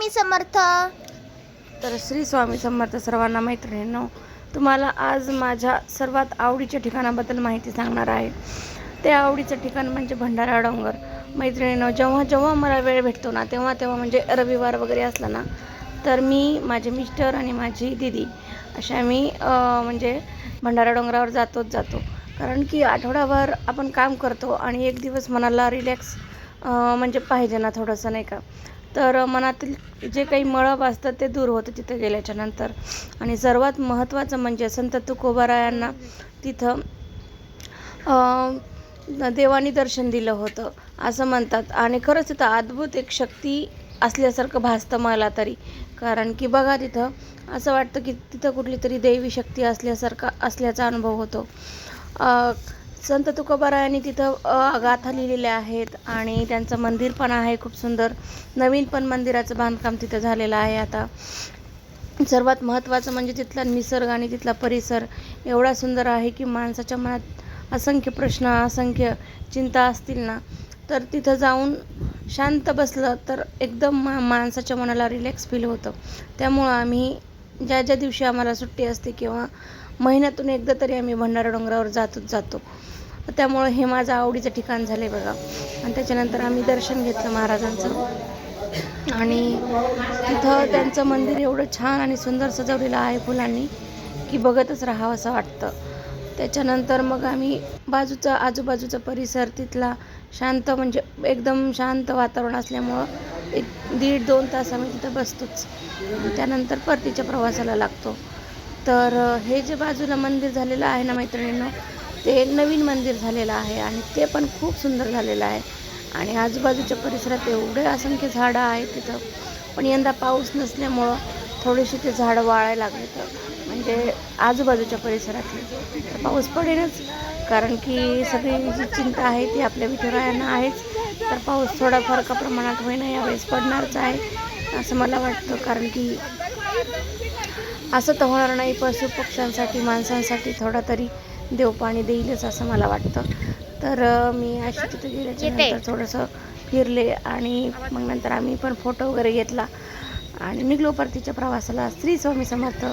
स्वामी समर्थ. तर श्री स्वामी समर्थ सर्वांना मैत्रिणींनो, तुम्हाला आज माझ्या सर्वात आवडीच्या ठिकाणाबद्दल माहिती सांगणार आहे. ते आवडीचं ठिकाण म्हणजे भंडारा डोंगर. मैत्रिणींनो, जेव्हा जेव्हा मला वेळ भेटतो ना, तेव्हा तेव्हा म्हणजे रविवार वगैरे असला ना, तर मी, माझे मिस्टर आणि माझी दीदी अशा मी म्हणजे भंडारा डोंगरावर जातो. कारण की आठवडाभर आपण काम करतो आणि एक दिवस मनाला रिलॅक्स म्हणजे पाहिजे ना थोडंसं, नाही का. तर मनातील जे काही मळब असतं ते दूर होतं तिथं गेल्याच्या नंतर. आणि सर्वात महत्त्वाचं म्हणजे संत तुकोबारायांना तिथं देवानी दर्शन दिलं होतं असं म्हणतात. आणि खरंच तिथं अद्भुत एक शक्ती असल्यासारखं भासतं मला तरी. कारण की बघा, तिथं असं वाटतं की तिथं कुठली तरी दैवी शक्ती असल्याचा अनुभव होतो. संत तुकोबारायांनी तिथं गाथा लिहिलेल्या आहेत आणि त्यांचं मंदिर पण आहे खूप सुंदर. नवीन पण मंदिराचं बांधकाम तिथं झालेलं आहे आता. सर्वात महत्त्वाचं म्हणजे तिथला निसर्ग आणि तिथला परिसर एवढा सुंदर आहे की माणसाच्या मनात असंख्य प्रश्न, असंख्य चिंता असतील ना, तर तिथं जाऊन शांत बसलं तर एकदम माणसाच्या मनाला रिलॅक्स फील होतं. त्यामुळं आम्ही ज्या दिवशी आम्हाला सुट्टी असते किंवा महिन्यातून एकदा तरी आम्ही भंडारा डोंगरावर जातो. त्यामुळं हे माझं आवडीचं ठिकाण झालं आहे बघा. आणि त्याच्यानंतर आम्ही दर्शन घेतलं महाराजांचं. आणि तिथं त्यांचं मंदिर एवढं छान आणि सुंदर सजवलेलं आहे फुलांनी की बघतच राहावं असं वाटतं. त्याच्यानंतर मग आम्ही आजूबाजूचा परिसर तिथला शांत, म्हणजे एकदम शांत वातावरण असल्यामुळं 1-1.5-2 तास आम्ही तिथं बसतोच. त्यानंतर परतीच्या प्रवासाला लागतो. तर हे जे बाजूला मंदिर झालेलं आहे ना मैत्रिणींनो, ते नवीन मंदिर झालेलं आहे आणि ते पण खूप सुंदर झालेलं आहे. आणि आजूबाजूच्या परिसरात एवढे असंख्य झाडं आहेत तिथं. पण यंदा पाऊस नसल्यामुळं थोडीशी ते झाडं वाळायला लागले. तर म्हणजे आजूबाजूच्या परिसरातली तर पाऊस पडेनच, कारण की सगळी जी चिंता आहे ती आपल्या विठुरायांना आहेच. तर पाऊस थोडाफार का प्रमाणात होईना यावेळेस पडणारच आहे असं मला वाटतं. कारण की असं तर होणार नाही, पशु पक्ष्यांसाठी, माणसांसाठी थोडा तरी देव पाणी देईलच असं मला वाटतं. तर मी अशी तिथे गेल्याच्या नंतर थोडंसं फिरले आणि मग नंतर आम्ही पण फोटो वगैरे घेतला आणि निघलो परतीच्या प्रवासाला. श्री स्वामी समर्थ.